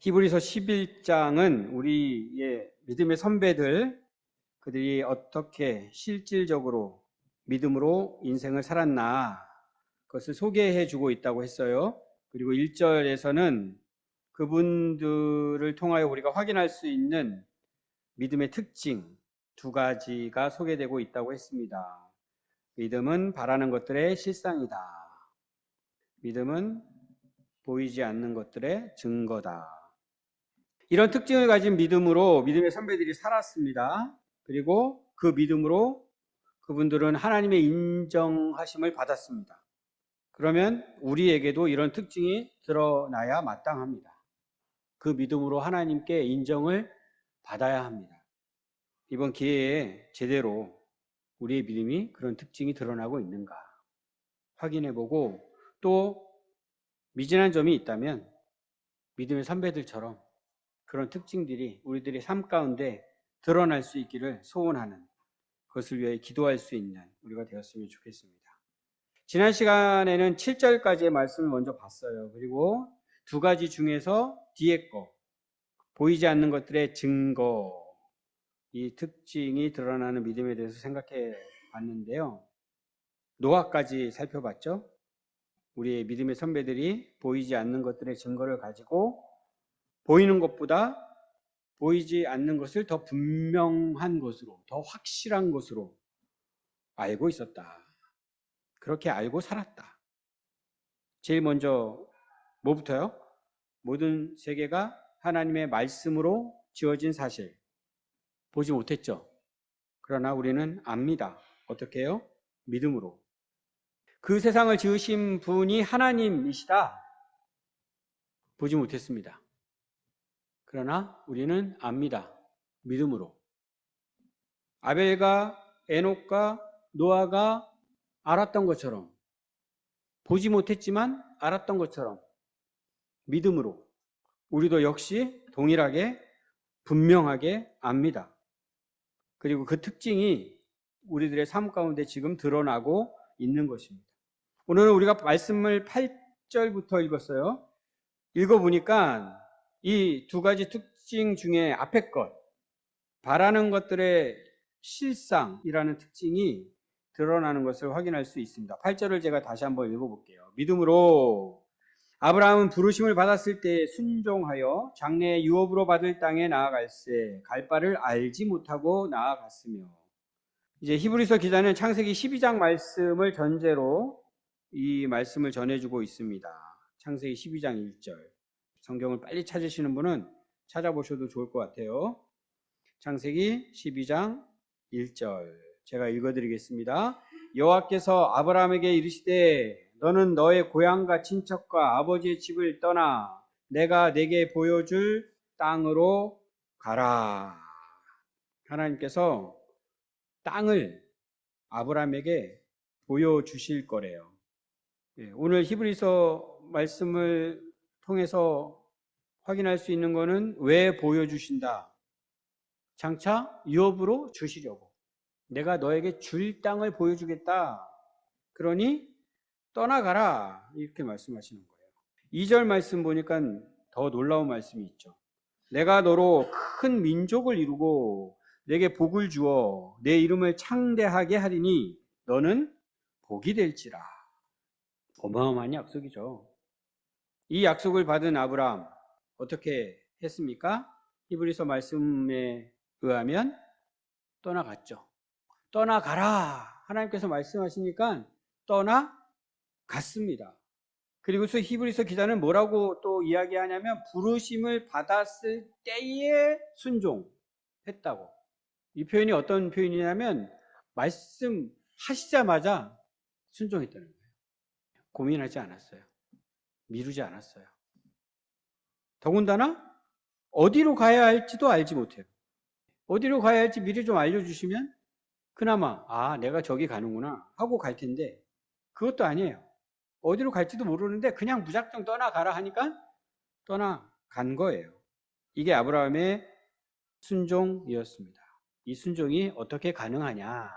히브리서 11장은 우리의 믿음의 선배들, 그들이 어떻게 실질적으로 믿음으로 인생을 살았나, 그것을 소개해 주고 있다고 했어요. 그리고 1절에서는 그분들을 통하여 우리가 확인할 수 있는 믿음의 특징 두 가지가 소개되고 있다고 했습니다. 믿음은 바라는 것들의 실상이다. 믿음은 보이지 않는 것들의 증거다. 이런 특징을 가진 믿음으로 믿음의 선배들이 살았습니다. 그리고 그 믿음으로 그분들은 하나님의 인정하심을 받았습니다. 그러면 우리에게도 이런 특징이 드러나야 마땅합니다. 그 믿음으로 하나님께 인정을 받아야 합니다. 이번 기회에 제대로 우리의 믿음이 그런 특징이 드러나고 있는가 확인해보고, 또 미진한 점이 있다면 믿음의 선배들처럼 그런 특징들이 우리들의 삶 가운데 드러날 수 있기를 소원하는, 그것을 위해 기도할 수 있는 우리가 되었으면 좋겠습니다. 지난 시간에는 7절까지의 말씀을 먼저 봤어요. 그리고 두 가지 중에서 뒤에 거, 보이지 않는 것들의 증거, 이 특징이 드러나는 믿음에 대해서 생각해 봤는데요. 노아까지 살펴봤죠. 우리의 믿음의 선배들이 보이지 않는 것들의 증거를 가지고 보이는 것보다 보이지 않는 것을 더 분명한 것으로, 더 확실한 것으로 알고 있었다. 그렇게 알고 살았다. 제일 먼저 뭐부터요? 모든 세계가 하나님의 말씀으로 지어진 사실. 보지 못했죠. 그러나 우리는 압니다. 어떻게 해요? 믿음으로. 그 세상을 지으신 분이 하나님이시다. 보지 못했습니다. 그러나 우리는 압니다. 믿음으로. 아벨과 에녹과 노아가 알았던 것처럼, 보지 못했지만 알았던 것처럼 믿음으로 우리도 역시 동일하게 분명하게 압니다. 그리고 그 특징이 우리들의 삶 가운데 지금 드러나고 있는 것입니다. 오늘은 우리가 말씀을 8절부터 읽었어요. 읽어보니까 이 두 가지 특징 중에 앞에 것, 바라는 것들의 실상이라는 특징이 드러나는 것을 확인할 수 있습니다. 8절을 제가 다시 한번 읽어볼게요. 믿음으로 아브라함은 부르심을 받았을 때 순종하여 장래의 유업으로 받을 땅에 나아갈새 갈 바를 알지 못하고 나아갔으며. 이제 히브리서 기자는 창세기 12장 말씀을 전제로 이 말씀을 전해주고 있습니다. 창세기 12장 1절. 성경을 빨리 찾으시는 분은 찾아보셔도 좋을 것 같아요. 창세기 12장 1절. 제가 읽어드리겠습니다. 여호와께서 아브라함에게 이르시되 너는 너의 고향과 친척과 아버지의 집을 떠나 내가 내게 보여줄 땅으로 가라. 하나님께서 땅을 아브라함에게 보여주실 거래요. 오늘 히브리서 말씀을 통해서 확인할 수 있는 것은 왜 보여주신다. 장차 유업으로 주시려고. 내가 너에게 줄 땅을 보여주겠다. 그러니 떠나가라. 이렇게 말씀하시는 거예요. 2절 말씀 보니까 더 놀라운 말씀이 있죠. 내가 너로 큰 민족을 이루고 내게 복을 주어 내 이름을 창대하게 하리니 너는 복이 될지라. 어마어마한 약속이죠. 이 약속을 받은 아브라함 어떻게 했습니까? 히브리서 말씀에 의하면 떠나갔죠. 떠나가라. 하나님께서 말씀하시니까 떠나갔습니다. 그리고 히브리서 기자는 뭐라고 또 이야기하냐면 부르심을 받았을 때에 순종했다고. 이 표현이 어떤 표현이냐면 말씀하시자마자 순종했다는 거예요. 고민하지 않았어요. 미루지 않았어요. 더군다나 어디로 가야 할지도 알지 못해요. 어디로 가야 할지 미리 좀 알려주시면 그나마 내가 저기 가는구나 하고 갈 텐데 그것도 아니에요. 어디로 갈지도 모르는데 그냥 무작정 떠나가라 하니까 떠나간 거예요. 이게 아브라함의 순종이었습니다. 이 순종이 어떻게 가능하냐?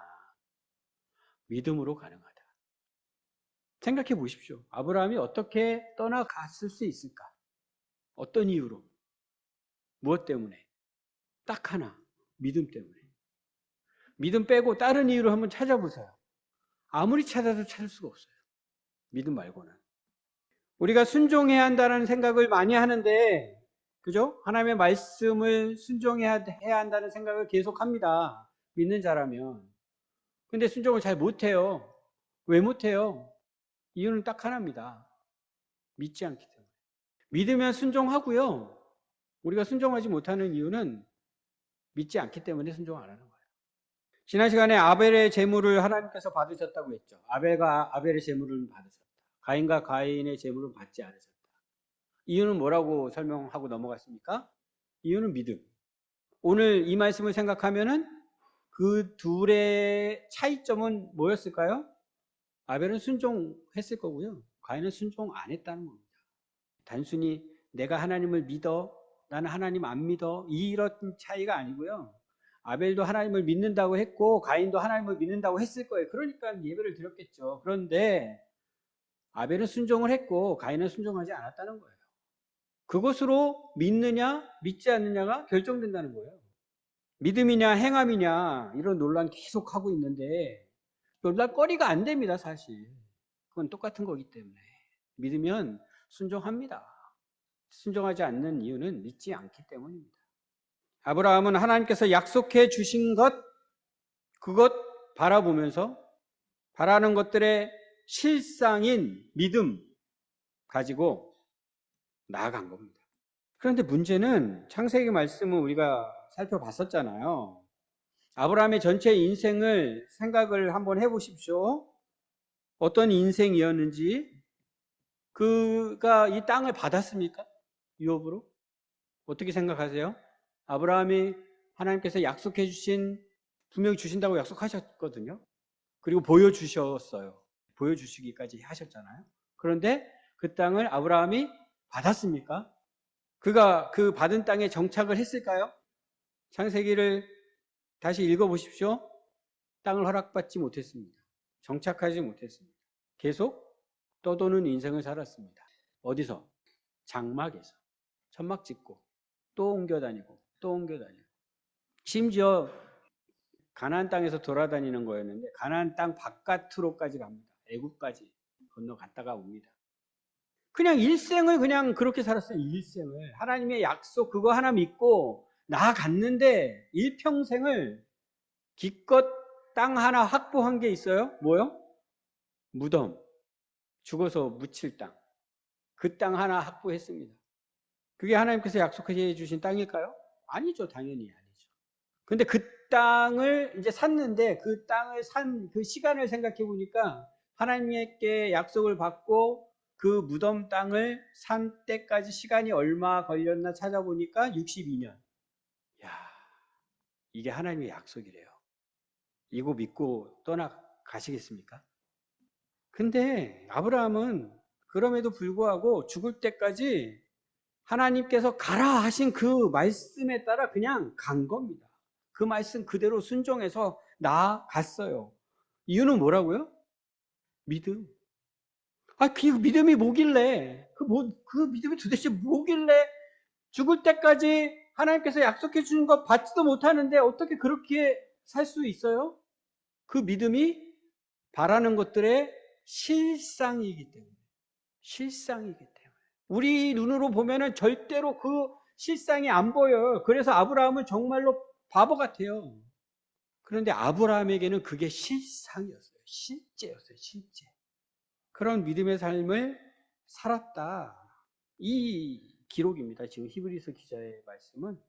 믿음으로 가능하다. 생각해 보십시오. 아브라함이 어떻게 떠나갔을 수 있을까? 어떤 이유로? 무엇 때문에? 딱 하나. 믿음 때문에. 믿음 빼고 다른 이유로 한번 찾아보세요. 아무리 찾아도 찾을 수가 없어요. 믿음 말고는. 우리가 순종해야 한다는 생각을 많이 하는데, 그죠? 하나님의 말씀을 순종해야 한다는 생각을 계속 합니다. 믿는 자라면. 근데 순종을 잘 못해요. 왜 못해요? 이유는 딱 하나입니다. 믿지 않기 때문에. 믿으면 순종하고요. 우리가 순종하지 못하는 이유는 믿지 않기 때문에 순종 안 하는 거예요. 지난 시간에 아벨의 제물을 하나님께서 받으셨다고 했죠. 아벨과 아벨의 제물을 받으셨다. 가인과 가인의 제물을 받지 않으셨다. 이유는 뭐라고 설명하고 넘어갔습니까? 이유는 믿음. 오늘 이 말씀을 생각하면은 그 둘의 차이점은 뭐였을까요? 아벨은 순종했을 거고요. 가인은 순종 안 했다는 겁니다. 단순히 내가 하나님을 믿어, 나는 하나님 안 믿어, 이런 차이가 아니고요. 아벨도 하나님을 믿는다고 했고 가인도 하나님을 믿는다고 했을 거예요. 그러니까 예배를 드렸겠죠. 그런데 아벨은 순종을 했고 가인은 순종하지 않았다는 거예요. 그것으로 믿느냐 믿지 않느냐가 결정된다는 거예요. 믿음이냐 행함이냐 이런 논란 계속하고 있는데 논란거리가 안 됩니다. 사실 그건 똑같은 거기 때문에 믿으면 순종합니다. 순종하지 않는 이유는 믿지 않기 때문입니다. 아브라함은 하나님께서 약속해 주신 그것 바라보면서 바라는 것들의 실상인 믿음 가지고 나아간 겁니다. 그런데 문제는 창세기 말씀은 우리가 살펴봤었잖아요. 아브라함의 전체 인생을 생각을 한번 해보십시오. 어떤 인생이었는지. 그가 이 땅을 받았습니까? 유업으로? 어떻게 생각하세요? 아브라함이 하나님께서 약속해 주신, 분명히 주신다고 약속하셨거든요. 그리고 보여주셨어요. 보여주시기까지 하셨잖아요. 그런데 그 땅을 아브라함이 받았습니까? 그가 그 받은 땅에 정착을 했을까요? 창세기를 다시 읽어보십시오. 땅을 허락받지 못했습니다. 정착하지 못했습니다. 계속 떠도는 인생을 살았습니다. 어디서? 장막에서. 천막 짓고 또 옮겨다니고 또 옮겨다니고. 심지어 가나안 땅에서 돌아다니는 거였는데 가나안 땅 바깥으로까지 갑니다. 애국까지 건너갔다가 옵니다. 그냥 일생을 그냥 그렇게 살았어요. 일생을. 하나님의 약속 그거 하나 믿고 나아갔는데 일평생을 기껏 땅 하나 확보한 게 있어요. 뭐요? 무덤. 죽어서 묻힐 땅. 그 땅 하나 확보했습니다. 그게 하나님께서 약속해 주신 땅일까요? 아니죠. 당연히 아니죠. 근데 그 땅을 이제 샀는데 그 땅을 산 그 시간을 생각해 보니까 하나님께 약속을 받고 그 무덤 땅을 산 때까지 시간이 얼마 걸렸나 찾아보니까 62년. 야, 이게 하나님의 약속이래요. 이거 믿고 떠나가시겠습니까? 근데 아브라함은 그럼에도 불구하고 죽을 때까지 하나님께서 가라 하신 그 말씀에 따라 그냥 간 겁니다. 그 말씀 그대로 순종해서 나아갔어요. 이유는 뭐라고요? 믿음. 그 믿음이 뭐길래, 그 믿음이 도대체 뭐길래 죽을 때까지 하나님께서 약속해 주는 거 받지도 못하는데 어떻게 그렇게 살 수 있어요? 그 믿음이 바라는 것들의 실상이기 때문에. 실상이기 때문에. 우리 눈으로 보면은 절대로 그 실상이 안 보여요. 그래서 아브라함은 정말로 바보 같아요. 그런데 아브라함에게는 그게 실상이었어요. 실제였어요. 실제. 그런 믿음의 삶을 살았다. 이 기록입니다. 지금 히브리서 기자의 말씀은.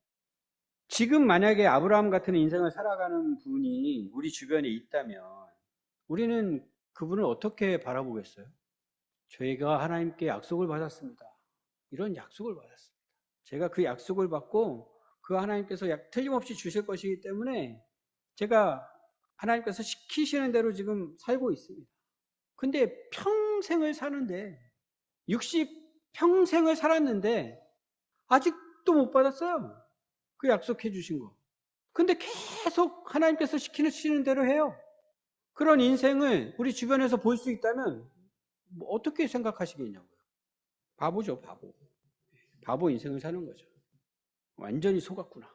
지금 만약에 아브라함 같은 인생을 살아가는 분이 우리 주변에 있다면 우리는 그분을 어떻게 바라보겠어요? 저희가 하나님께 약속을 받았습니다. 이런 약속을 받았습니다. 제가 그 약속을 받고 그 하나님께서 틀림없이 주실 것이기 때문에 제가 하나님께서 시키시는 대로 지금 살고 있습니다. 근데 평생을 사는데 60평생을 살았는데 아직도 못 받았어요. 그 약속해 주신 거. 근데 계속 하나님께서 시키시는 대로 해요. 그런 인생을 우리 주변에서 볼 수 있다면 뭐 어떻게 생각하시겠냐고요. 바보죠, 바보. 바보 인생을 사는 거죠. 완전히 속았구나.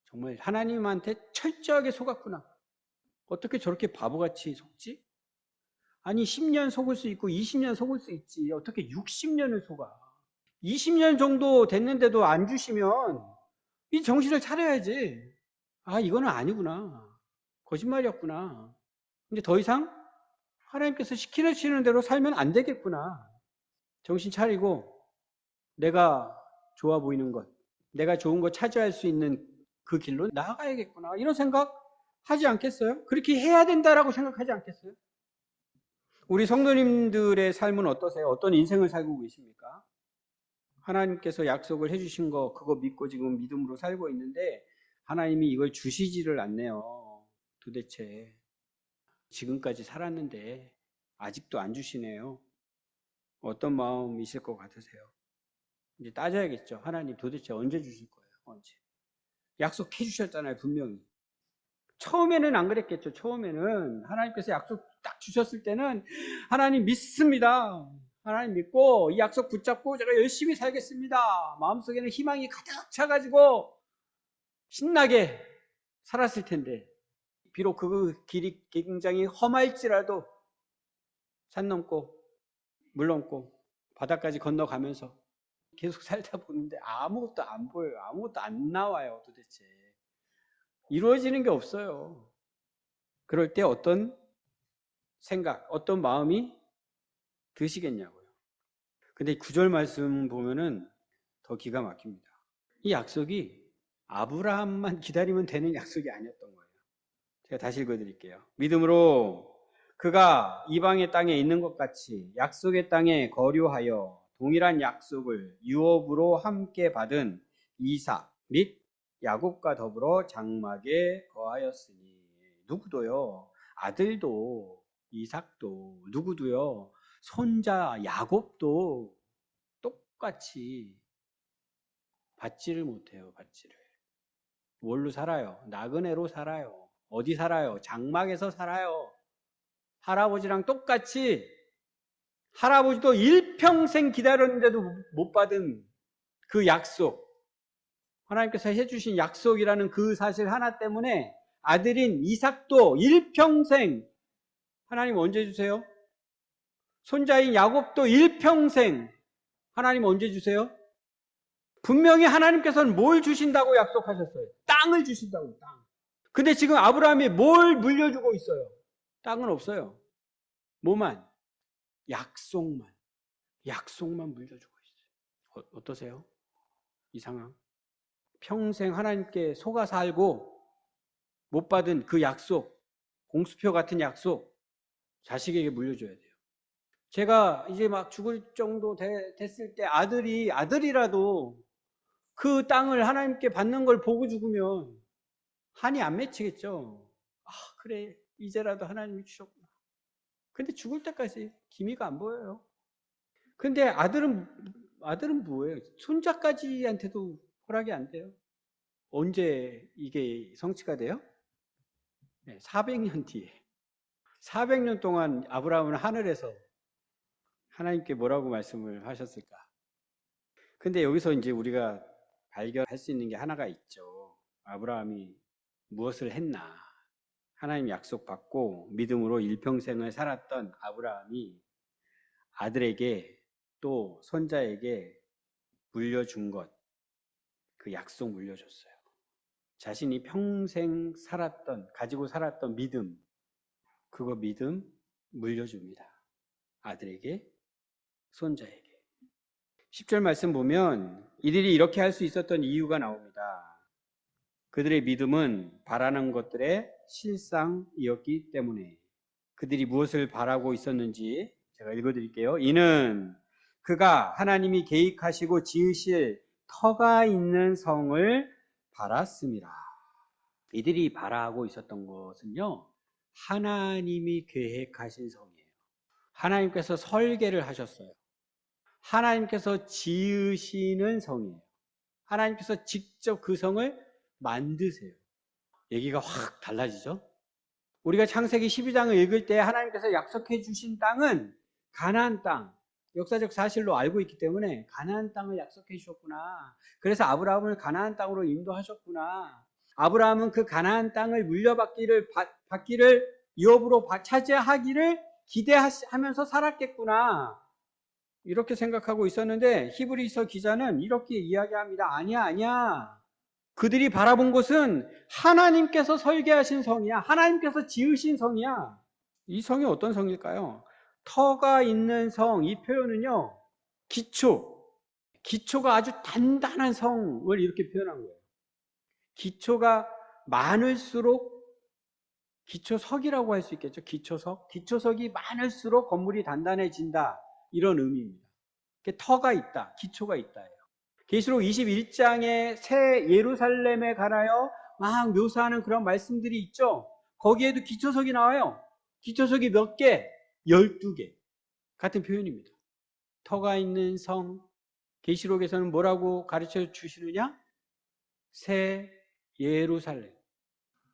정말 하나님한테 철저하게 속았구나. 어떻게 저렇게 바보같이 속지? 아니 10년 속을 수 있고 20년 속을 수 있지. 어떻게 60년을 속아? 20년 정도 됐는데도 안 주시면 이 정신을 차려야지. 아, 이거는 아니구나. 거짓말이었구나. 근데 더 이상 하나님께서 시키시는 대로 살면 안 되겠구나. 정신 차리고 내가 좋아 보이는 것, 내가 좋은 것 차지할 수 있는 그 길로 나아가야겠구나. 이런 생각 하지 않겠어요? 그렇게 해야 된다라고 생각하지 않겠어요? 우리 성도님들의 삶은 어떠세요? 어떤 인생을 살고 계십니까? 하나님께서 약속을 해주신 거 그거 믿고 지금 믿음으로 살고 있는데 하나님이 이걸 주시지를 않네요. 도대체 지금까지 살았는데 아직도 안 주시네요. 어떤 마음이 있을 것 같으세요? 이제 따져야겠죠. 하나님 도대체 언제 주실 거예요? 언제? 약속해 주셨잖아요. 분명히. 처음에는 안 그랬겠죠. 처음에는 하나님께서 약속 딱 주셨을 때는 하나님 믿습니다. 하나님 믿고 이 약속 붙잡고 제가 열심히 살겠습니다. 마음속에는 희망이 가득 차가지고 신나게 살았을 텐데 비록 그 길이 굉장히 험할지라도 산 넘고 물 넘고 바다까지 건너가면서 계속 살다 보는데 아무것도 안 보여요. 아무것도 안 나와요. 도대체 이루어지는 게 없어요. 그럴 때 어떤 생각, 어떤 마음이 드시겠냐고요. 근데 9절 말씀 보면은 더 기가 막힙니다. 이 약속이 아브라함만 기다리면 되는 약속이 아니었던 거예요. 제가 다시 읽어드릴게요. 믿음으로 그가 이방의 땅에 있는 것 같이 약속의 땅에 거류하여 동일한 약속을 유업으로 함께 받은 이삭 및 야곱과 더불어 장막에 거하였으니 누구도요 아들도 이삭도 누구도요 손자 야곱도 똑같이 받지를 못해요. 받지를. 뭘로 살아요? 나그네로 살아요. 어디 살아요? 장막에서 살아요. 할아버지랑 똑같이 할아버지도 일평생 기다렸는데도 못 받은 그 약속, 하나님께서 해주신 약속이라는 그 사실 하나 때문에 아들인 이삭도 일평생, 하나님 언제 주세요? 손자인 야곱도 일평생, 하나님 언제 주세요? 분명히 하나님께서는 뭘 주신다고 약속하셨어요? 땅을 주신다고, 땅. 근데 지금 아브라함이 뭘 물려주고 있어요? 땅은 없어요. 뭐만? 약속만. 약속만 물려주고 있어요. 어떠세요? 이 상황. 평생 하나님께 속아 살고 못 받은 그 약속, 공수표 같은 약속, 자식에게 물려줘야 돼요. 제가 이제 막 죽을 정도 됐을 때 아들이라도 그 땅을 하나님께 받는 걸 보고 죽으면 한이 안 맺히겠죠. 아, 그래. 이제라도 하나님이 주셨구나. 근데 죽을 때까지 기미가 안 보여요. 근데 아들은 뭐예요? 손자까지한테도 허락이 안 돼요. 언제 이게 성취가 돼요? 네, 400년 뒤에. 400년 동안 아브라함은 하늘에서 하나님께 뭐라고 말씀을 하셨을까? 근데 여기서 이제 우리가 발견할 수 있는 게 하나가 있죠. 아브라함이 무엇을 했나? 하나님 약속받고 믿음으로 일평생을 살았던 아브라함이 아들에게 또 손자에게 물려준 것, 그 약속 물려줬어요. 자신이 평생 가지고 살았던 믿음, 그거 믿음 물려줍니다. 아들에게, 손자에게. 10절 말씀 보면 이들이 이렇게 할 수 있었던 이유가 나옵니다. 그들의 믿음은 바라는 것들의 실상이었기 때문에. 그들이 무엇을 바라고 있었는지 제가 읽어드릴게요. 이는 그가 하나님이 계획하시고 지으실 터가 있는 성을 바랐습니다. 이들이 바라고 있었던 것은요, 하나님이 계획하신 성이에요. 하나님께서 설계를 하셨어요. 하나님께서 지으시는 성이에요. 하나님께서 직접 그 성을 만드세요. 얘기가 확 달라지죠? 우리가 창세기 12장을 읽을 때 하나님께서 약속해 주신 땅은 가나안 땅, 역사적 사실로 알고 있기 때문에 가나안 땅을 약속해 주셨구나. 그래서 아브라함을 가나안 땅으로 인도하셨구나. 아브라함은 그 가나안 땅을 물려받기를 유업으로 차지하기를 기대하면서 살았겠구나. 이렇게 생각하고 있었는데 히브리서 기자는 이렇게 이야기합니다. 아니야. 그들이 바라본 곳은 하나님께서 설계하신 성이야. 하나님께서 지으신 성이야. 이 성이 어떤 성일까요? 터가 있는 성, 이 표현은요, 기초가 아주 단단한 성을 이렇게 표현한 거예요. 기초가 많을수록 기초석이라고 할 수 있겠죠. 기초석이 많을수록 건물이 단단해진다. 이런 의미입니다. 터가 있다, 기초가 있다. 계시록 21장에 새 예루살렘에 관하여 막 묘사하는 그런 말씀들이 있죠. 거기에도 기초석이 나와요. 기초석이 몇 개? 12개. 같은 표현입니다. 터가 있는 성. 계시록에서는 뭐라고 가르쳐 주시느냐? 새 예루살렘.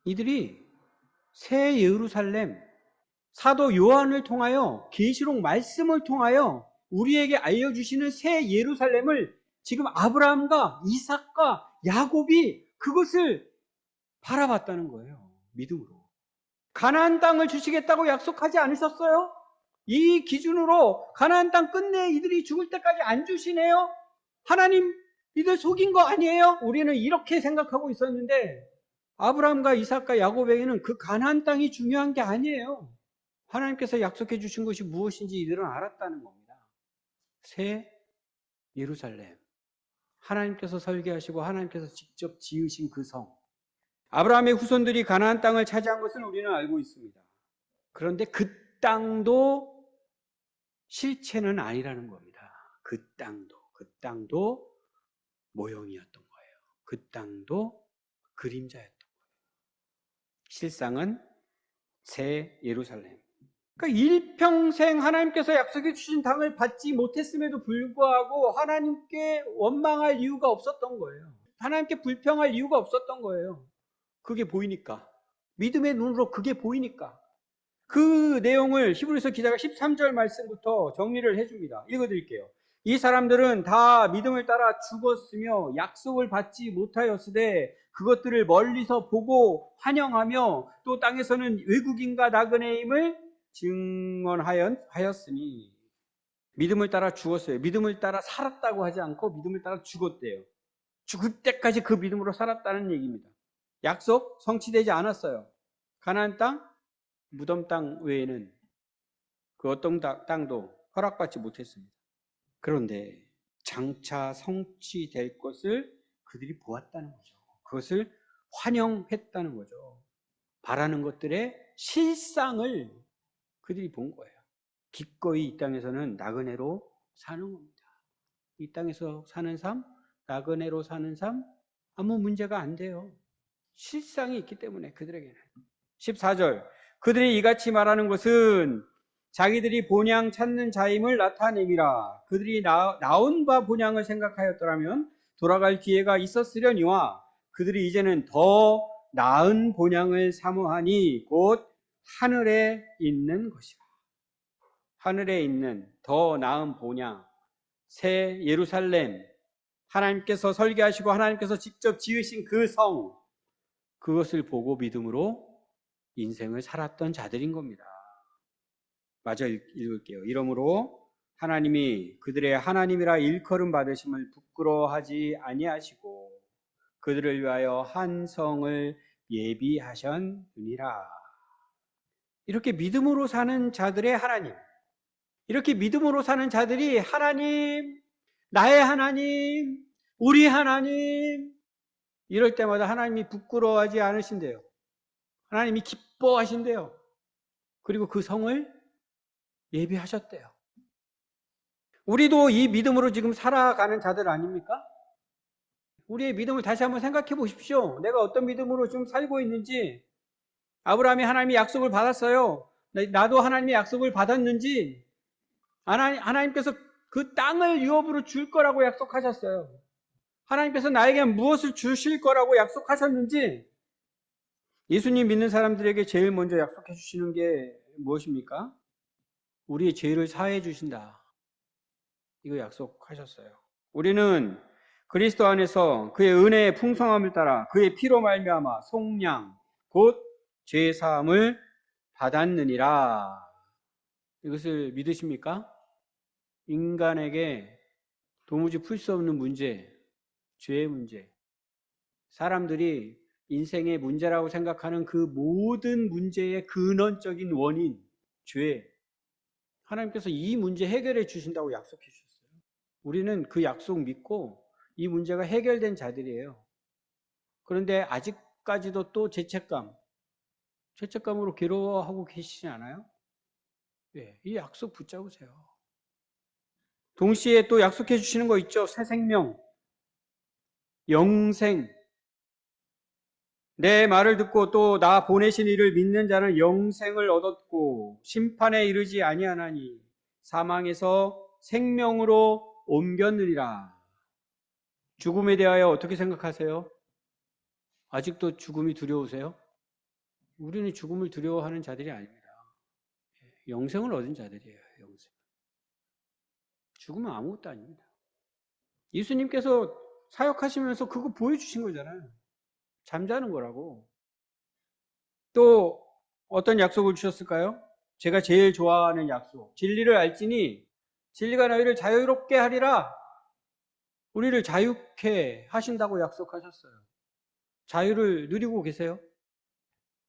이들이 새 예루살렘, 사도 요한을 통하여 계시록 말씀을 통하여 우리에게 알려주시는 새 예루살렘을 지금 아브라함과 이삭과 야곱이 그것을 바라봤다는 거예요. 믿음으로. 가나안 땅을 주시겠다고 약속하지 않으셨어요? 이 기준으로 가나안 땅 끝내 이들이 죽을 때까지 안 주시네요? 하나님 이들 속인 거 아니에요? 우리는 이렇게 생각하고 있었는데 아브라함과 이삭과 야곱에게는 그 가나안 땅이 중요한 게 아니에요. 하나님께서 약속해 주신 것이 무엇인지 이들은 알았다는 겁니다. 새 예루살렘. 하나님께서 설계하시고 하나님께서 직접 지으신 그 성. 아브라함의 후손들이 가나안 땅을 차지한 것은 우리는 알고 있습니다. 그런데 그 땅도 실체는 아니라는 겁니다. 그 땅도 모형이었던 거예요. 그 땅도 그림자였던 거예요. 실상은 새 예루살렘. 그러니까 일평생 하나님께서 약속해 주신 땅을 받지 못했음에도 불구하고 하나님께 원망할 이유가 없었던 거예요. 하나님께 불평할 이유가 없었던 거예요. 그게 보이니까. 믿음의 눈으로 그게 보이니까. 그 내용을 히브리서 기자가 13절 말씀부터 정리를 해줍니다. 읽어드릴게요. 이 사람들은 다 믿음을 따라 죽었으며 약속을 받지 못하였으되 그것들을 멀리서 보고 환영하며 또 땅에서는 외국인과 나그네임을 증언하였으니 믿음을 따라 죽었어요. 믿음을 따라 살았다고 하지 않고 믿음을 따라 죽었대요. 죽을 때까지 그 믿음으로 살았다는 얘기입니다. 약속 성취되지 않았어요. 가나안 땅, 무덤 땅 외에는 그 어떤 땅도 허락받지 못했습니다. 그런데 장차 성취될 것을 그들이 보았다는 거죠. 그것을 환영했다는 거죠. 바라는 것들의 실상을 그들이 본 거예요. 기꺼이 이 땅에서는 나그네로 사는 겁니다. 이 땅에서 사는 삶, 나그네로 사는 삶 아무 문제가 안 돼요. 실상이 있기 때문에 그들에게는. 14절 그들이 이같이 말하는 것은 자기들이 본향 찾는 자임을 나타내미라. 그들이 나온 바 본향을 생각하였더라면 돌아갈 기회가 있었으려니와 그들이 이제는 더 나은 본향을 사모하니 곧 하늘에 있는 것이라. 하늘에 있는 더 나은 본향, 새 예루살렘, 하나님께서 설계하시고 하나님께서 직접 지으신 그 성, 그것을 보고 믿음으로 인생을 살았던 자들인 겁니다. 마저 읽을게요. 이러므로 하나님이 그들의 하나님이라 일컬음 받으심을 부끄러워하지 아니하시고 그들을 위하여 한 성을 예비하셨느니라. 이렇게 믿음으로 사는 자들의 하나님, 이렇게 믿음으로 사는 자들이 하나님, 나의 하나님, 우리 하나님, 이럴 때마다 하나님이 부끄러워하지 않으신대요. 하나님이 기뻐하신대요. 그리고 그 성을 예비하셨대요. 우리도 이 믿음으로 지금 살아가는 자들 아닙니까? 우리의 믿음을 다시 한번 생각해 보십시오. 내가 어떤 믿음으로 지금 살고 있는지, 아브라함이 하나님의 약속을 받았어요. 나도 하나님의 약속을 받았는지, 하나님께서 그 땅을 유업으로 줄 거라고 약속하셨어요. 하나님께서 나에게 무엇을 주실 거라고 약속하셨는지, 예수님 믿는 사람들에게 제일 먼저 약속해 주시는 게 무엇입니까? 우리의 죄를 사해 주신다. 이거 약속하셨어요. 우리는 그리스도 안에서 그의 은혜의 풍성함을 따라 그의 피로 말미암아 속량 곧 죄 사함을 받았느니라. 이것을 믿으십니까? 인간에게 도무지 풀 수 없는 문제, 죄의 문제. 사람들이 인생의 문제라고 생각하는 그 모든 문제의 근원적인 원인, 죄. 하나님께서 이 문제 해결해 주신다고 약속해 주셨어요. 우리는 그 약속 믿고 이 문제가 해결된 자들이에요. 그런데 아직까지도 또 죄책감으로 괴로워하고 계시지 않아요? 네, 이 약속 붙잡으세요. 동시에 또 약속해 주시는 거 있죠? 새 생명, 영생. 내 말을 듣고 또 나 보내신 이를 믿는 자는 영생을 얻었고 심판에 이르지 아니하나니 사망에서 생명으로 옮겼느니라. 죽음에 대하여 어떻게 생각하세요? 아직도 죽음이 두려우세요? 우리는 죽음을 두려워하는 자들이 아닙니다. 영생을 얻은 자들이에요. 영생. 죽음은 아무것도 아닙니다. 예수님께서 사역하시면서 그거 보여주신 거잖아요. 잠자는 거라고. 또 어떤 약속을 주셨을까요? 제가 제일 좋아하는 약속. 진리를 알지니 진리가 너희를 자유롭게 하리라. 우리를 자유케 하신다고 약속하셨어요. 자유를 누리고 계세요?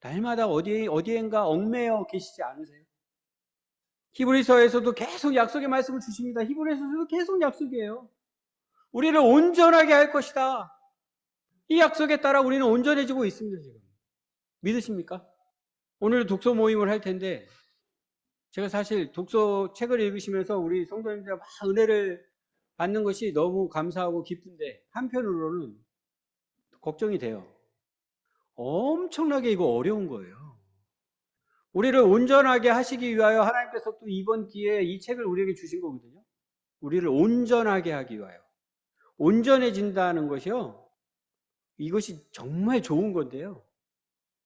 날마다 어디엔가 얽매여 계시지 않으세요? 히브리서에서도 계속 약속의 말씀을 주십니다. 히브리서에서도 계속 약속이에요. 우리를 온전하게 할 것이다. 이 약속에 따라 우리는 온전해지고 있습니다, 지금. 믿으십니까? 오늘 독서 모임을 할 텐데, 제가 사실 독서 책을 읽으시면서 우리 성도님들 막 은혜를 받는 것이 너무 감사하고 기쁜데, 한편으로는 걱정이 돼요. 엄청나게 이거 어려운 거예요. 우리를 온전하게 하시기 위하여 하나님께서 또 이번 기회에 이 책을 우리에게 주신 거거든요. 우리를 온전하게 하기 위하여. 온전해진다는 것이요. 이것이 정말 좋은 건데요.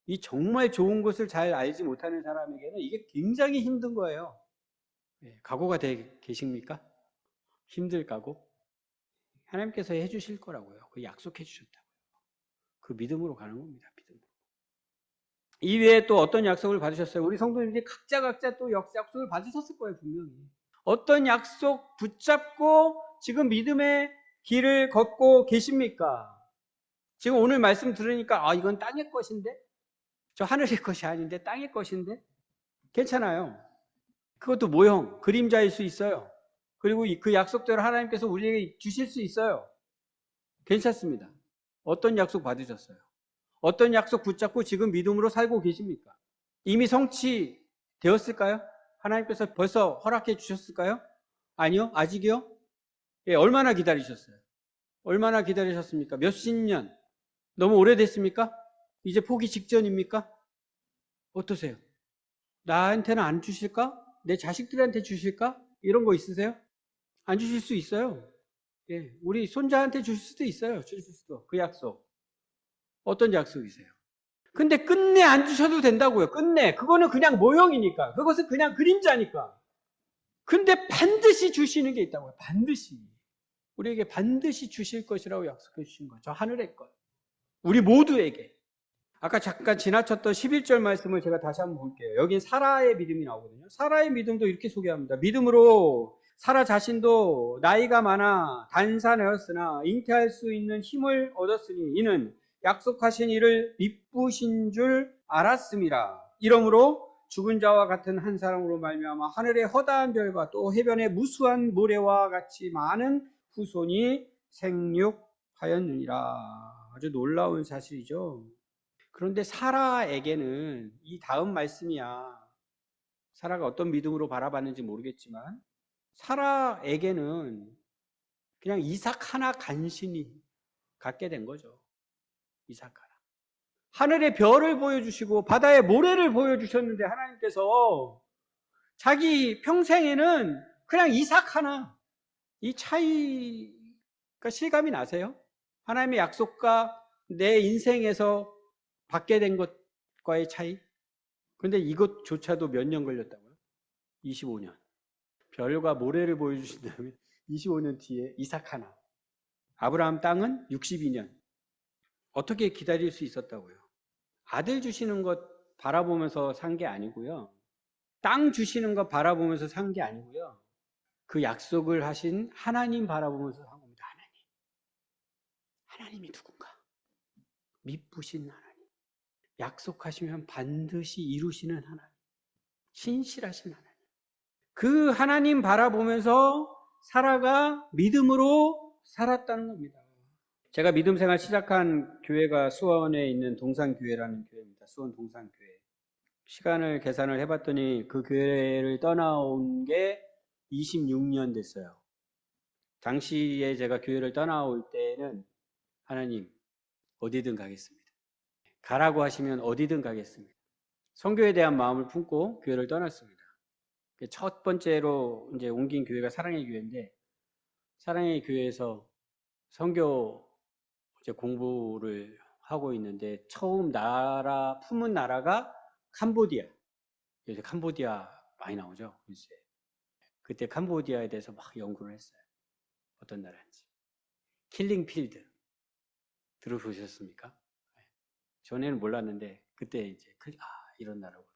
이 정말 좋은 것을 잘 알지 못하는 사람에게는 이게 굉장히 힘든 거예요. 각오가 계십니까? 힘들 각오? 하나님께서 해주실 거라고요. 그 약속해 주셨다고요. 그 믿음으로 가는 겁니다. 믿음으로. 이외에 또 어떤 약속을 받으셨어요? 우리 성도님들이 각자 또 약속을 받으셨을 거예요. 분명히. 어떤 약속 붙잡고 지금 믿음의 길을 걷고 계십니까? 지금 오늘 말씀 들으니까 이건 땅의 것인데? 저 하늘의 것이 아닌데 땅의 것인데? 괜찮아요. 그것도 모형, 그림자일 수 있어요. 그리고 그 약속대로 하나님께서 우리에게 주실 수 있어요. 괜찮습니다. 어떤 약속 받으셨어요? 어떤 약속 붙잡고 지금 믿음으로 살고 계십니까? 이미 성취되었을까요? 하나님께서 벌써 허락해 주셨을까요? 아니요? 아직이요? 예, 얼마나 기다리셨어요? 얼마나 기다리셨습니까? 몇십 년? 너무 오래됐습니까? 이제 포기 직전입니까? 어떠세요? 나한테는 안 주실까? 내 자식들한테 주실까? 이런 거 있으세요? 안 주실 수 있어요. 예, 우리 손자한테 주실 수도 있어요. 주실 수도. 그 약속. 어떤 약속이세요? 근데 끝내 안 주셔도 된다고요. 끝내. 그거는 그냥 모형이니까. 그것은 그냥 그림자니까. 근데 반드시 주시는 게 있다고요. 반드시. 우리에게 반드시 주실 것이라고 약속해 주신 거죠. 하늘의 것. 우리 모두에게. 아까 잠깐 지나쳤던 11절 말씀을 제가 다시 한번 볼게요. 여긴 사라의 믿음이 나오거든요. 사라의 믿음도 이렇게 소개합니다. 믿음으로 사라 자신도 나이가 많아 단산하였으나 잉태할 수 있는 힘을 얻었으니 이는 약속하신 이를 미쁘신 줄 알았음이라. 이러므로 죽은 자와 같은 한 사람으로 말미암아 하늘의 허다한 별과 또 해변의 무수한 모래와 같이 많은 후손이 생육하였느니라. 아주 놀라운 사실이죠. 그런데 사라에게는 이 다음 말씀이야. 사라가 어떤 믿음으로 바라봤는지 모르겠지만 사라에게는 그냥 이삭 하나 간신히 갖게 된 거죠. 이삭 하나. 하늘의 별을 보여주시고 바다의 모래를 보여주셨는데 하나님께서 자기 평생에는 그냥 이삭 하나. 이 차이가 실감이 나세요? 하나님의 약속과 내 인생에서 받게 된 것과의 차이? 근데 이것조차도 몇 년 걸렸다고요? 25년. 별과 모래를 보여주신 다음에 25년 뒤에 이삭 하나. 아브라함 땅은 62년. 어떻게 기다릴 수 있었다고요? 아들 주시는 것 바라보면서 산 게 아니고요. 땅 주시는 것 바라보면서 산 게 아니고요. 그 약속을 하신 하나님 바라보면서 산 겁니다. 하나님. 하나님이 누군가? 미쁘신 하나님. 약속하시면 반드시 이루시는 하나님. 신실하신 하나님. 그 하나님 바라보면서 사라가 믿음으로 살았다는 겁니다. 제가 믿음 생활 시작한 교회가 수원에 있는 동산교회라는 교회입니다. 수원 동산교회. 시간을 계산을 해봤더니 그 교회를 떠나온 게 26년 됐어요. 당시에 제가 교회를 떠나올 때는 하나님 어디든 가겠습니다. 가라고 하시면 어디든 가겠습니다. 선교에 대한 마음을 품고 교회를 떠났습니다. 첫 번째로 이제 옮긴 교회가 사랑의 교회인데 사랑의 교회에서 선교 이제 공부를 하고 있는데 처음 품은 나라가 캄보디아. 요새 캄보디아 많이 나오죠. 요새. 그때 캄보디아에 대해서 막 연구를 했어요. 어떤 나라인지. 킬링필드 들어보셨습니까? 전에는 몰랐는데 그때 이제 이런 나라구나.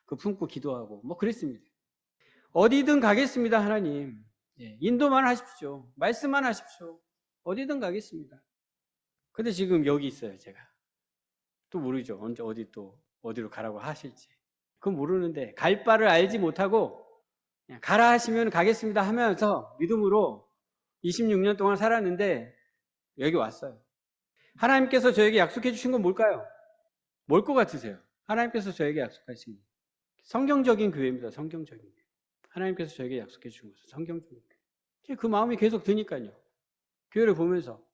그 품고 기도하고 뭐 그랬습니다. 어디든 가겠습니다, 하나님. 인도만 하십시오. 말씀만 하십시오. 어디든 가겠습니다. 근데 지금 여기 있어요, 제가. 또 모르죠. 언제 어디로 가라고 하실지. 그건 모르는데 갈 바를 알지 못하고 그냥 가라 하시면 가겠습니다 하면서 믿음으로 26년 동안 살았는데 여기 왔어요. 하나님께서 저에게 약속해 주신 건 뭘까요? 뭘 것 같으세요? 하나님께서 저에게 약속하신 거. 성경적인 교회입니다. 성경적인 교회. 하나님께서 저에게 약속해 주신 것은 성경적인 교회. 그 마음이 계속 드니까요. 교회를 보면서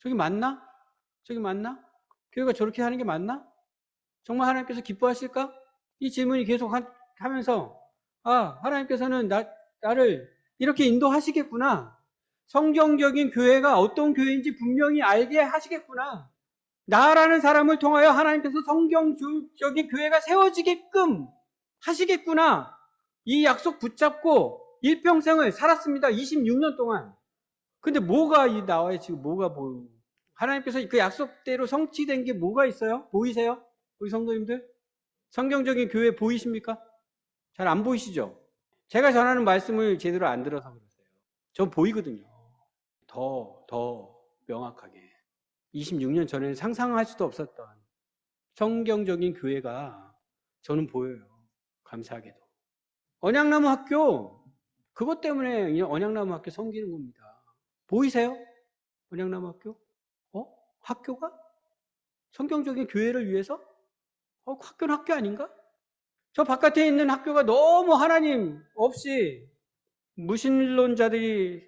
저기 맞나? 저기 맞나? 교회가 저렇게 하는 게 맞나? 정말 하나님께서 기뻐하실까? 이 질문이 계속 하면서 하나님께서는 나를 이렇게 인도하시겠구나. 성경적인 교회가 어떤 교회인지 분명히 알게 하시겠구나. 나라는 사람을 통하여 하나님께서 성경적인 교회가 세워지게끔 하시겠구나. 이 약속 붙잡고 일평생을 살았습니다. 26년 동안. 근데 뭐가 나와요? 지금 뭐가 보여? 하나님께서 그 약속대로 성취된 게 뭐가 있어요? 보이세요? 우리 성도님들? 성경적인 교회 보이십니까? 잘 안 보이시죠? 제가 전하는 말씀을 제대로 안 들어서 그러세요. 전 보이거든요. 더 명확하게. 26년 전에는 상상할 수도 없었던 성경적인 교회가 저는 보여요. 감사하게도. 언약나무 학교, 그것 때문에 언약나무 학교 섬기는 겁니다. 보이세요? 언약나무 학교? 학교가? 성경적인 교회를 위해서? 학교는 학교 아닌가? 저 바깥에 있는 학교가 너무 하나님 없이 무신론자들이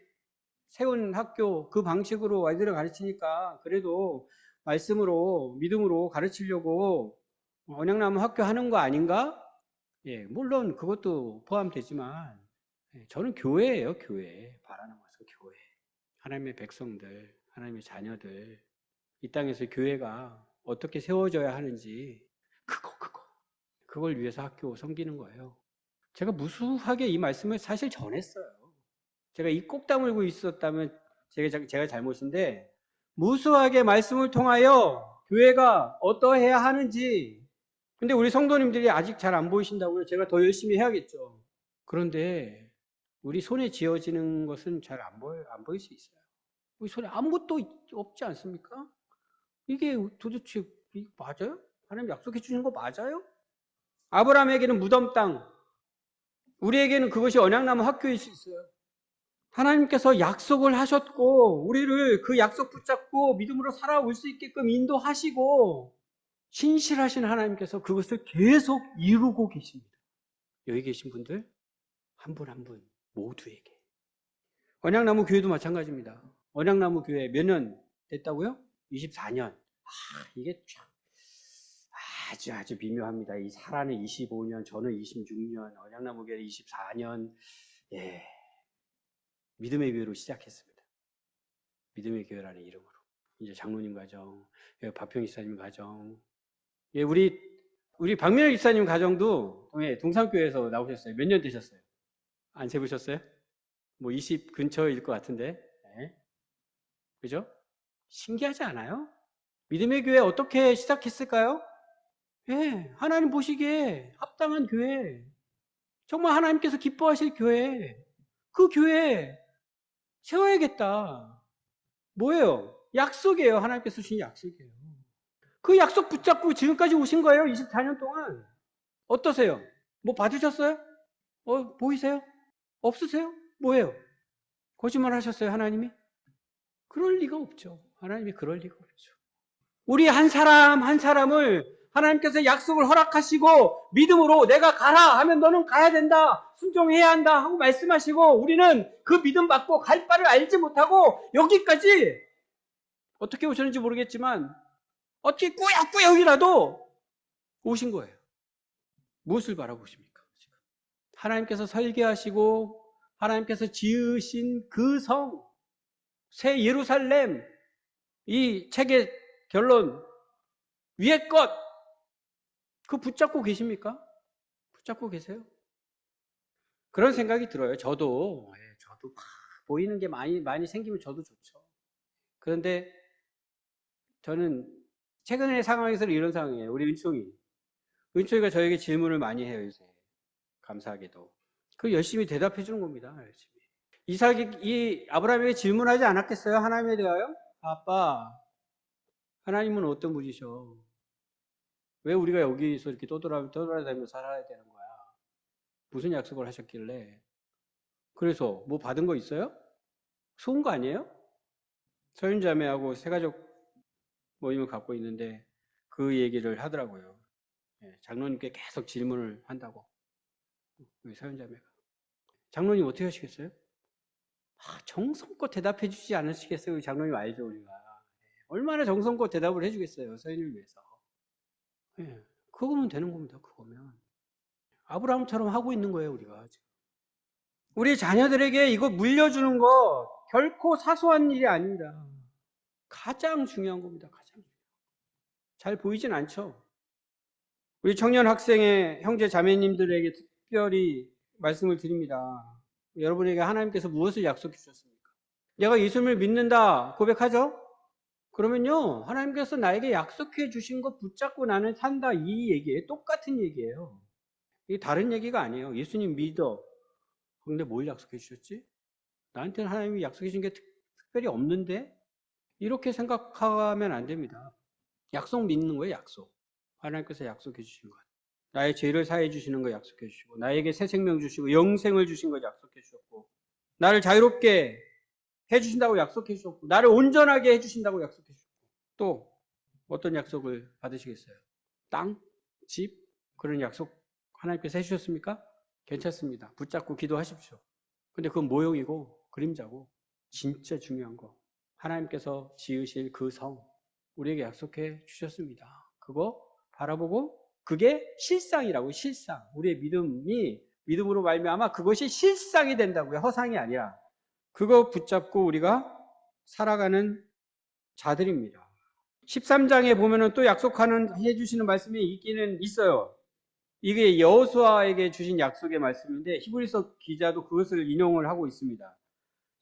세운 학교 그 방식으로 아이들을 가르치니까 그래도 말씀으로 믿음으로 가르치려고 언약나무 학교 하는 거 아닌가? 물론 그것도 포함되지만 저는 교회예요. 교회. 바라는 것은 교회. 하나님의 백성들, 하나님의 자녀들 이 땅에서 교회가 어떻게 세워져야 하는지 그걸 위해서 학교 섬기는 거예요. 제가 무수하게 이 말씀을 사실 전했어요. 제가 이 꼭 다물고 있었다면 제가 잘못인데 무수하게 말씀을 통하여 교회가 어떠해야 하는지 근데 우리 성도님들이 아직 잘 안 보이신다고요. 제가 더 열심히 해야겠죠. 그런데 우리 손에 쥐어지는 것은 잘 안 보일 수 있어요. 우리 손에 아무것도 없지 않습니까? 이게 도대체 맞아요? 하나님 약속해 주신 거 맞아요? 아브라함에게는 무덤 땅, 우리에게는 그것이 언약나무 학교일 수 있어요. 하나님께서 약속을 하셨고 우리를 그 약속 붙잡고 믿음으로 살아올 수 있게끔 인도하시고 신실하신 하나님께서 그것을 계속 이루고 계십니다. 여기 계신 분들 한 분 한 분 모두에게. 언약나무 교회도 마찬가지입니다. 언약나무 교회 몇 년 됐다고요? 24년. 이게 참 아주 미묘합니다. 이 사라는 25년, 저는 26년, 언약나무 교회 24년. 믿음의 교회로 시작했습니다. 믿음의 교회라는 이름으로. 이제 장로님 가정, 박평희 집사님 가정. 우리 박민호 집사님 가정도 동산교회에서 나오셨어요. 몇 년 되셨어요? 안 세보셨어요? 뭐 20 근처일 것 같은데. 네. 그죠? 신기하지 않아요? 믿음의 교회 어떻게 시작했을까요? 예, 하나님 보시기에 합당한 교회, 정말 하나님께서 기뻐하실 교회, 그 교회 세워야겠다. 뭐예요? 약속이에요. 하나님께서 주신 약속이에요. 그 약속 붙잡고 지금까지 오신 거예요. 24년 동안. 어떠세요? 뭐 받으셨어요? 보이세요? 없으세요? 뭐예요? 거짓말 하셨어요, 하나님이? 그럴 리가 없죠. 하나님이 그럴 리가 없죠. 우리 한 사람 한 사람을 하나님께서 약속을 허락하시고 믿음으로 내가 가라 하면 너는 가야 된다. 순종해야 한다 하고 말씀하시고 우리는 그 믿음 받고 갈 바를 알지 못하고 여기까지 어떻게 오셨는지 모르겠지만 어떻게 꾸역꾸역이라도 오신 거예요. 무엇을 바라보십니까? 하나님께서 설계하시고 하나님께서 지으신 그 성, 새 예루살렘, 이 책의 결론, 위의 것, 그 붙잡고 계십니까? 붙잡고 계세요? 그런 생각이 들어요. 저도 막 보이는 게 많이 생기면 저도 좋죠. 그런데 저는 최근의 상황에서는 이런 상황이에요. 우리 은총이가 저에게 질문을 많이 해요, 요새. 감사하게도. 그 열심히 대답해 주는 겁니다. 열심히. 이 아브라함에게 질문하지 않았겠어요? 하나님에 대하여? 아빠, 하나님은 어떤 분이셔? 왜 우리가 여기서 이렇게 떠돌아다니며 살아야 되는 거야? 무슨 약속을 하셨길래? 그래서 뭐 받은 거 있어요? 속은 거 아니에요? 서윤자매하고 새가족 모임을 갖고 있는데 그 얘기를 하더라고요. 장로님께 계속 질문을 한다고. 우리 서윤자매가. 장로님 어떻게 하시겠어요? 정성껏 대답해 주지 않으시겠어요? 우리 장로님 알죠, 우리가. 얼마나 정성껏 대답을 해주겠어요, 서윤을 위해서. 그거면 되는 겁니다, 그거면. 아브라함처럼 하고 있는 거예요, 우리가 지금. 우리 자녀들에게 이거 물려주는 거 결코 사소한 일이 아닙니다. 가장 중요한 겁니다, 가장. 잘 보이진 않죠? 우리 청년 학생의 형제 자매님들에게 특별히 말씀을 드립니다. 여러분에게 하나님께서 무엇을 약속해 주셨습니까? 내가 예수님을 믿는다 고백하죠? 그러면요, 하나님께서 나에게 약속해 주신 것 붙잡고 나는 산다, 이 얘기예요. 똑같은 얘기예요. 이게 다른 얘기가 아니에요. 예수님 믿어. 그런데 뭘 약속해 주셨지? 나한테는 하나님이 약속해 준 게 특별히 없는데? 이렇게 생각하면 안 됩니다. 약속 믿는 거예요, 약속. 하나님께서 약속해 주신 것. 나의 죄를 사해 주시는 거 약속해 주시고, 나에게 새 생명 주시고, 영생을 주신 거 약속해 주셨고, 나를 자유롭게 해 주신다고 약속해 주셨고, 나를 온전하게 해 주신다고 약속해 주셨고, 또 어떤 약속을 받으시겠어요? 땅? 집? 그런 약속 하나님께서 해 주셨습니까? 괜찮습니다. 붙잡고 기도하십시오. 근데 그건 모형이고 그림자고 진짜 중요한 거. 하나님께서 지으실 그 성, 우리에게 약속해 주셨습니다. 그거 바라보고 그게 실상이라고, 실상. 우리의 믿음으로 말미암아 그것이 실상이 된다고요. 허상이 아니라. 그거 붙잡고 우리가 살아가는 자들입니다. 13장에 보면은 또 해주시는 말씀이 있기는 있어요. 이게 여호수아에게 주신 약속의 말씀인데 히브리서 기자도 그것을 인용을 하고 있습니다.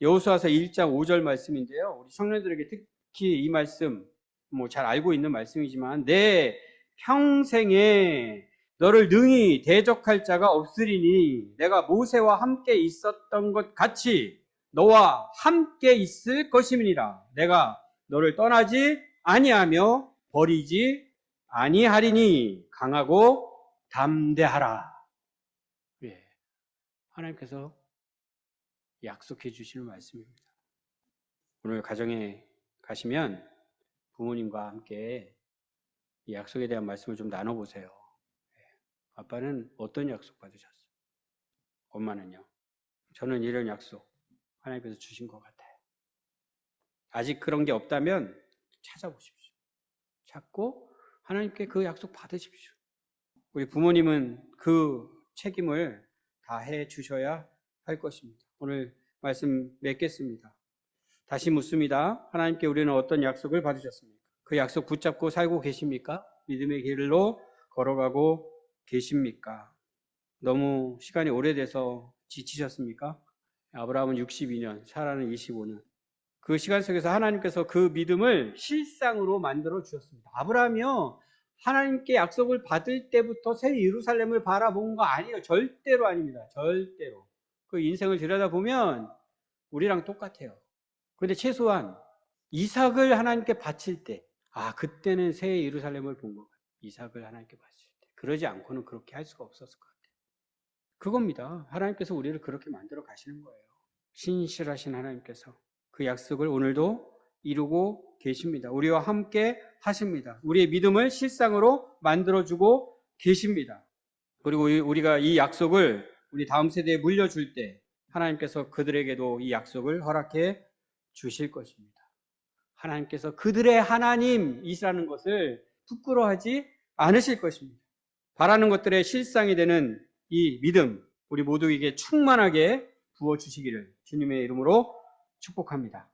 여호수아서 1장 5절 말씀인데요. 우리 청년들에게 특히 이 말씀 뭐 잘 알고 있는 말씀이지만 내 평생에 너를 능히 대적할 자가 없으리니 내가 모세와 함께 있었던 것 같이 너와 함께 있을 것임이니라. 내가 너를 떠나지 아니하며 버리지 아니하리니 강하고 담대하라. 예, 하나님께서 약속해 주시는 말씀입니다. 오늘 가정에 가시면 부모님과 함께 이 약속에 대한 말씀을 좀 나눠보세요. 아빠는 어떤 약속 받으셨어요? 엄마는요? 저는 이런 약속 하나님께서 주신 것 같아요. 아직 그런 게 없다면 찾아보십시오. 찾고 하나님께 그 약속 받으십시오. 우리 부모님은 그 책임을 다 해 주셔야 할 것입니다. 오늘 말씀 맺겠습니다. 다시 묻습니다. 하나님께 우리는 어떤 약속을 받으셨습니까? 그 약속 붙잡고 살고 계십니까? 믿음의 길로 걸어가고 계십니까? 너무 시간이 오래돼서 지치셨습니까? 아브라함은 62년, 사라는 25년. 그 시간 속에서 하나님께서 그 믿음을 실상으로 만들어 주셨습니다. 아브라함이요, 하나님께 약속을 받을 때부터 새 예루살렘을 바라본 거 아니에요. 절대로 아닙니다. 절대로. 그 인생을 들여다보면 우리랑 똑같아요. 그런데 최소한 이삭을 하나님께 바칠 때, 그때는 새 예루살렘을 본 것 같아요. 이삭을 하나님께 바칠 때. 그러지 않고는 그렇게 할 수가 없었을 것 같아요. 그겁니다. 하나님께서 우리를 그렇게 만들어 가시는 거예요. 신실하신 하나님께서 그 약속을 오늘도 이루고 계십니다. 우리와 함께 하십니다. 우리의 믿음을 실상으로 만들어주고 계십니다. 그리고 우리가 이 약속을 우리 다음 세대에 물려줄 때 하나님께서 그들에게도 이 약속을 허락해 주실 것입니다. 하나님께서 그들의 하나님이시라는 것을 부끄러워하지 않으실 것입니다. 바라는 것들의 실상이 되는 이 믿음, 우리 모두에게 충만하게 부어주시기를 주님의 이름으로 축복합니다.